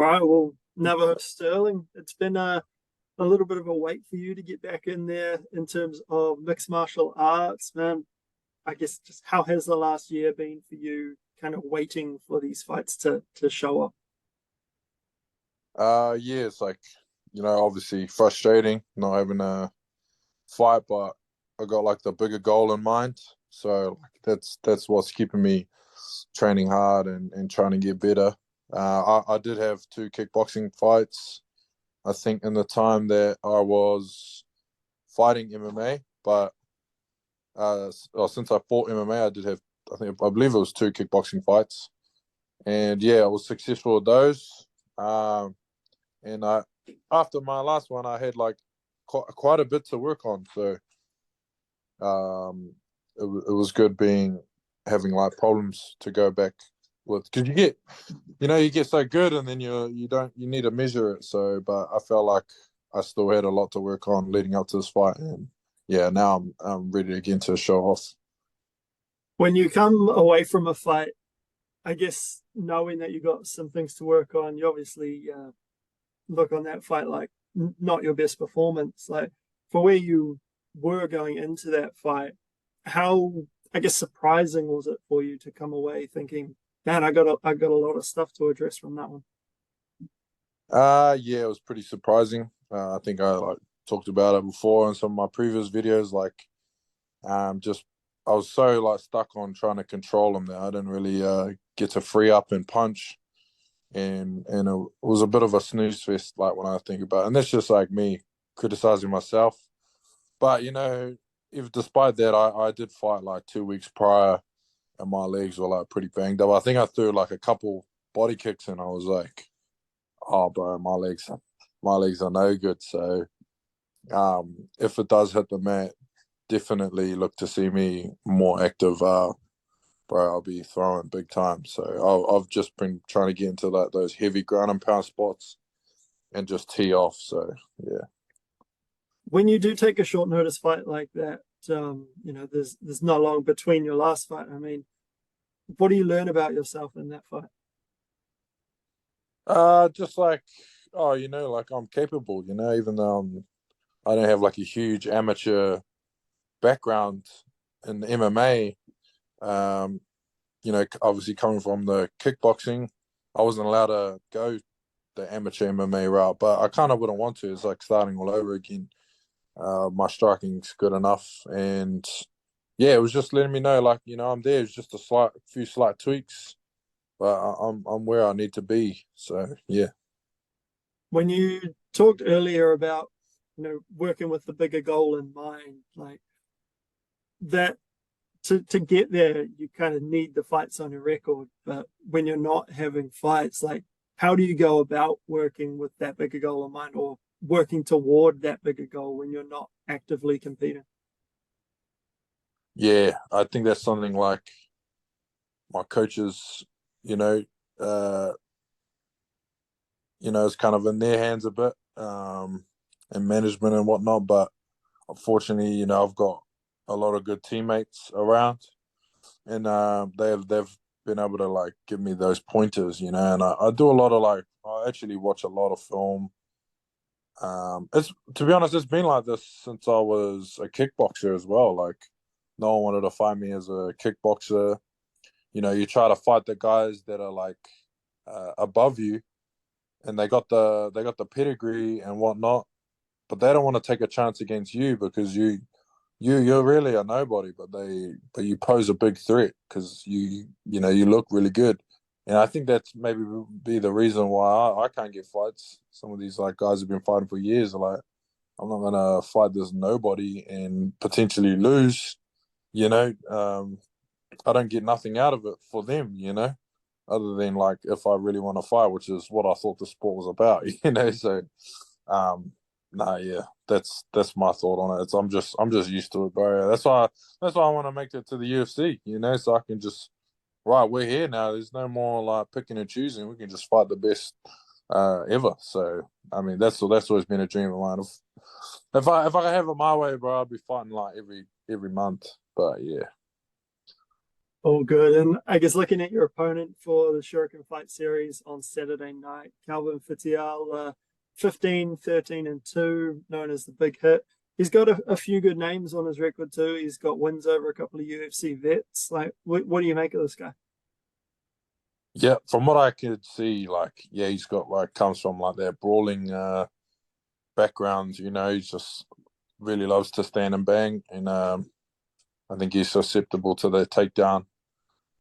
All right, well, Navajo Stirling, it's been a little bit of a wait for you to get back in there in terms of mixed martial arts, man. I guess just how has the last year been for you, kind of waiting for these fights to show up? Yeah, it's like, obviously frustrating not having a fight, but I got like the bigger goal in mind. So like that's what's keeping me training hard and trying to get better. I did have two kickboxing fights, I think, in the time that I was fighting MMA, but since I fought MMA, I did have, I believe it was two kickboxing fights, and yeah, I was successful with those. Um, and I after my last one, I had like quite a bit to work on. So it was good being having like problems to go back with, because you get so good and then you need to measure it. So, but I felt like I still had a lot to work on leading up to this fight, and yeah, now I'm ready again to show off. When you come away from a fight, I guess knowing that you got some things to work on, you obviously look on that fight like not your best performance. Like for where you were going into that fight, how I guess surprising was it for you to come away thinking, man, I got a lot of stuff to address from that one. Yeah, it was pretty surprising. I think I like talked about it before in some of my previous videos. Like, just I was so like stuck on trying to control him that I didn't really get to free up and punch, and it was a bit of a snooze fest. Like when I think about it, and that's just like me criticizing myself. But if despite that, I did fight like 2 weeks prior, and my legs were like pretty banged up. I think I threw like a couple body kicks, and I was like, "Oh, bro, my legs are no good." So, if it does hit the mat, definitely look to see me more active. Bro, I'll be throwing big time. So I've just been trying to get into like those heavy ground and pound spots and just tee off. So yeah. When you do take a short notice fight like that, there's not long between your last fight. I mean, what do you learn about yourself in that fight? Just like, oh, like I'm capable. Even though I don't have like a huge amateur background in MMA. Um, obviously coming from the kickboxing, I wasn't allowed to go the amateur MMA route, but I kind of wouldn't want to. It's like starting all over again. My striking's good enough, and yeah, it was just letting me know, like, I'm there. It's just few slight tweaks, but I'm where I need to be. So yeah. When you talked earlier about, working with the bigger goal in mind, like that to get there, you kind of need the fights on your record. But when you're not having fights, like how do you go about working with that bigger goal in mind or working toward that bigger goal when you're not actively competing? Yeah, I think that's something like my coaches, you know, uh, it's kind of in their hands a bit, and management and whatnot. But unfortunately, I've got a lot of good teammates around, and they've been able to like give me those pointers, and I do a lot of like I actually watch a lot of film. It's to be honest, it's been like this since I was a kickboxer as well. Like no one wanted to fight me as a kickboxer. You try to fight the guys that are like above you, and they got the pedigree and whatnot, but they don't want to take a chance against you because you're really a nobody, but you pose a big threat because you look really good, and I think that's maybe be the reason why I can't get fights. Some of these like guys have been fighting for years. Are like, I'm not gonna fight this nobody and potentially lose. You know, I don't get nothing out of it for them. Other than like if I really want to fight, which is what I thought the sport was about. So um, nah, yeah, that's my thought on it. I'm just used to it, bro. That's why I want to make it to the UFC. So I can just right. We're here now. There's no more like picking and choosing. We can just fight the best ever. So I mean, that's always been a dream of mine. If I have it my way, bro, I'd be fighting like every month. But yeah. All good. And I guess looking at your opponent for the Shuriken Fight Series on Saturday night, Kelvin Fitial, 15, 13, and 2, known as the Big Hit. He's got a few good names on his record too. He's got wins over a couple of UFC vets. Like, what do you make of this guy? Yeah, from what I could see, like, yeah, he's got like comes from like that brawling background. He just really loves to stand and bang, and I think he's susceptible to the takedown.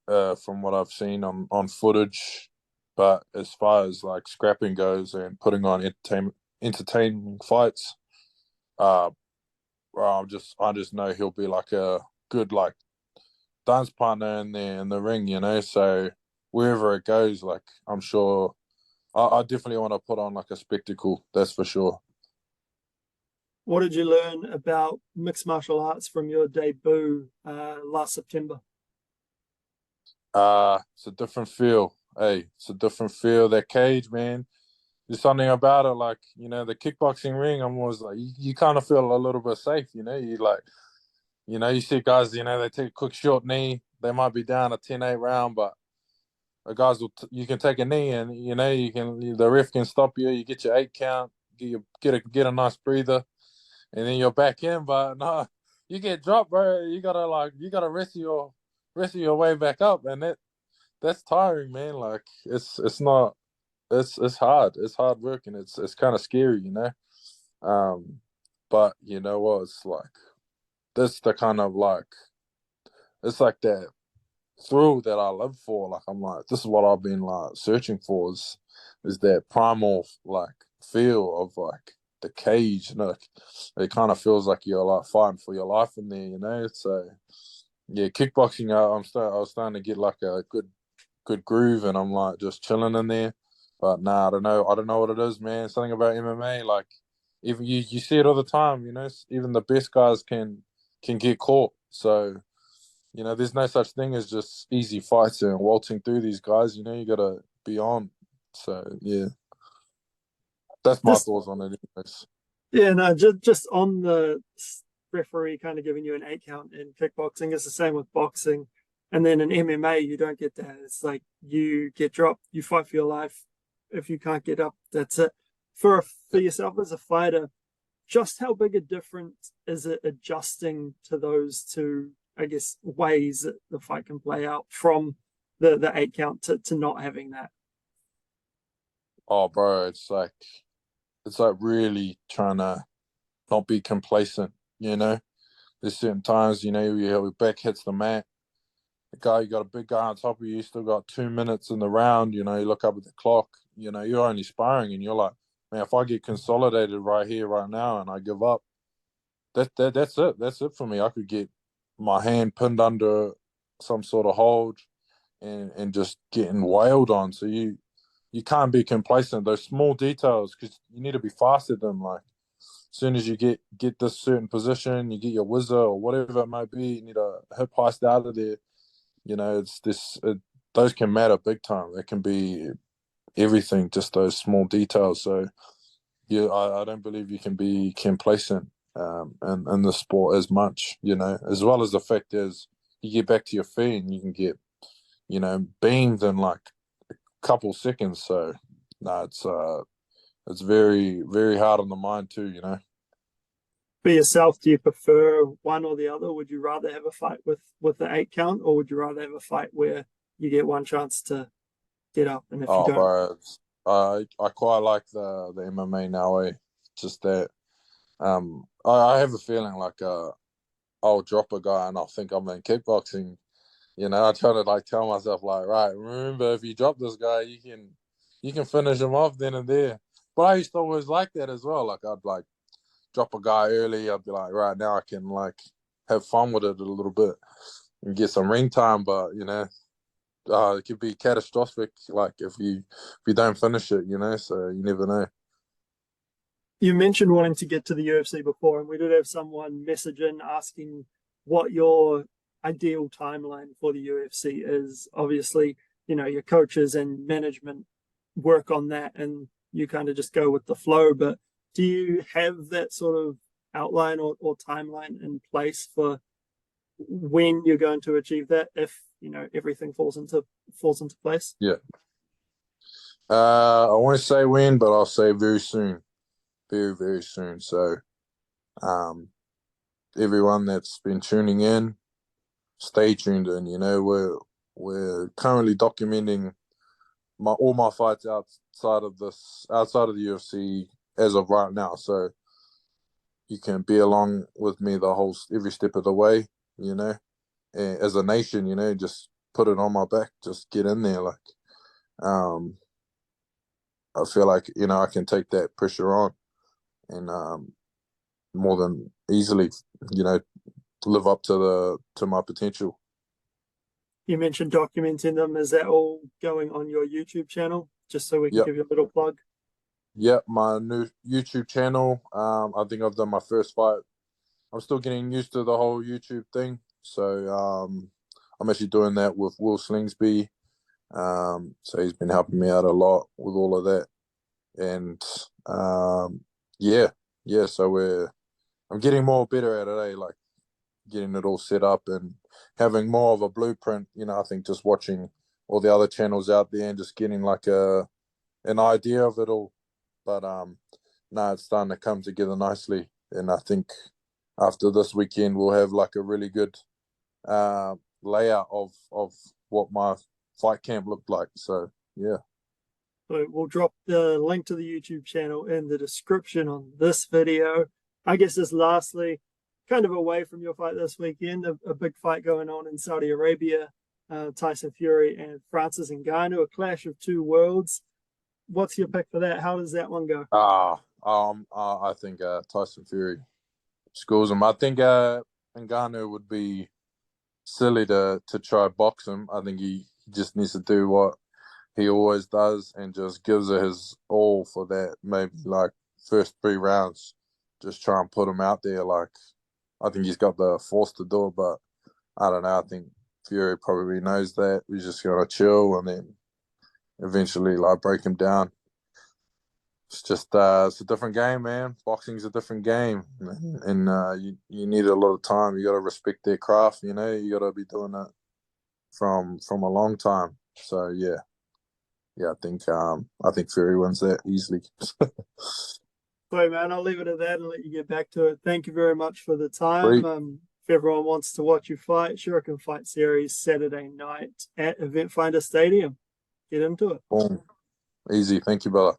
From what I've seen on footage, but as far as like scrapping goes and putting on entertaining fights, uh, well, I just know he'll be like a good like dance partner in the ring. So wherever it goes, like I'm sure I definitely want to put on like a spectacle. That's for sure. What did you learn about mixed martial arts from your debut last September? It's a different feel. Hey, it's a different feel. That cage, man. There's something about it, like the kickboxing ring. I'm always like, you kind of feel a little bit safe. You like, you see guys, they take a quick short knee. They might be down a 10-8 round, but the guys you can take a knee and the ref can stop you. You get your 8 count, get a nice breather, and then you're back in. But no, you get dropped, bro. You gotta wrestle your way back up, and that's tiring, man. Like it's not it's hard. It's hard work, and it's kind of scary. Um, but you know what? It's like this the kind of like it's like that thrill that I live for. Like I'm like, this is what I've been like searching for is that primal like feel of like the cage. Like it kind of feels like you're like fighting for your life in there. So yeah, kickboxing. I was starting to get like a good groove, and I'm like just chilling in there. But nah, I don't know. I don't know what it is, man. Something about MMA, like even you see it all the time. Even the best guys can get caught. So there's no such thing as just easy fights and waltzing through these guys. You gotta be on. So yeah, that's my Just thoughts on it, anyways. Yeah, no, just on the referee kind of giving you an 8 count in kickboxing. It's the same with boxing. And then in MMA, you don't get that. It's like you get dropped, you fight for your life. If you can't get up, that's it. For yourself as a fighter, just how big a difference is it adjusting to those two, I guess, ways that the fight can play out from the 8 count to not having that? Oh, bro, it's like really trying to not be complacent. There's certain times your back hits the mat. You got a big guy on top of you. You still got 2 minutes in the round. You look up at the clock. You're only sparring, and you're like, man, if I get consolidated right here, right now, and I give up, that's it. That's it for me. I could get my hand pinned under some sort of hold and just getting wailed on. So you can't be complacent. Those small details, because you need to be faster than like. As soon as you get this certain position, you get your whizzer or whatever it might be, you need a hip heist out of there. It's those can matter big time. It can be everything, just those small details. So yeah, I don't believe you can be complacent in the sport as much. As well as the fact is you get back to your feet and you can get beamed in like a couple seconds. So no, it's very very hard on the mind too. For yourself, do you prefer one or the other? Would you rather have a fight with the 8 count, or would you rather have a fight where you get one chance to get up, and if you Oh, don't, bro, I quite like the MMA now. Just that I have a feeling like I'll drop a guy and I'll think I'm in kickboxing. I try to like tell myself like, right, remember if you drop this guy, you can finish him off then and there. But I used to always like that as well. Like I'd like drop a guy early. I'd be like, right now I can like have fun with it a little bit and get some ring time. But it could be catastrophic. Like if you don't finish it. So you never know. you mentioned wanting to get to the UFC before, and we did have someone message in asking what your ideal timeline for the UFC is. Obviously, your coaches and management work on that, and you kind of just go with the flow. But do you have that sort of outline or timeline in place for when you're going to achieve that? If everything falls into place? Yeah. I want to say when, but I'll say very soon, very very soon. So, um, everyone that's been tuning in, stay tuned in. We're currently documenting all my fights outside of the UFC as of right now. So you can be along with me every step of the way. As a nation, just put it on my back, just get in there. Um, I feel like I can take that pressure on and more than easily, you know, live up to my potential. You mentioned documenting them. Is that all going on your YouTube channel? Just so we can Yep. give you a little plug. Yep, my new YouTube channel. I think I've done my first fight. I'm still getting used to the whole YouTube thing. So I'm actually doing that with Will Slingsby. So he's been helping me out a lot with all of that. And yeah, yeah. So I'm getting more better at it, like getting it all set up and having more of a blueprint. I think just watching all the other channels out there and just getting like an idea of it all. But no, it's starting to come together nicely. And I think after this weekend we'll have like a really good layout of what my fight camp looked like. So yeah. So we'll drop the link to the YouTube channel in the description on this video. I guess just lastly, kind of away from your fight this weekend, a big fight going on in Saudi Arabia, Tyson Fury and Francis Ngannou, a clash of two worlds. What's your pick for that? How does that one go? I think Tyson Fury schools him. I think Ngannou would be silly to try box him. I think he just needs to do what he always does and just gives it his all for that. Maybe like first 3 rounds, just try and put him out there. Like I think he's got the force to do it, but I don't know. I think Fury probably knows that. He's just gonna chill and then eventually like break him down. It's just it's a different game, man. Boxing's a different game, and you need a lot of time. You got to respect their craft. You got to be doing it from a long time. So yeah, I think Fury wins that easily. Sorry, man, I'll leave it at that and let you get back to it. Thank you very much for the time. Sweet. If everyone wants to watch you fight, Shuriken Fight Series Saturday night at Event Finder Stadium. Get into it. Boom. Easy. Thank you, brother.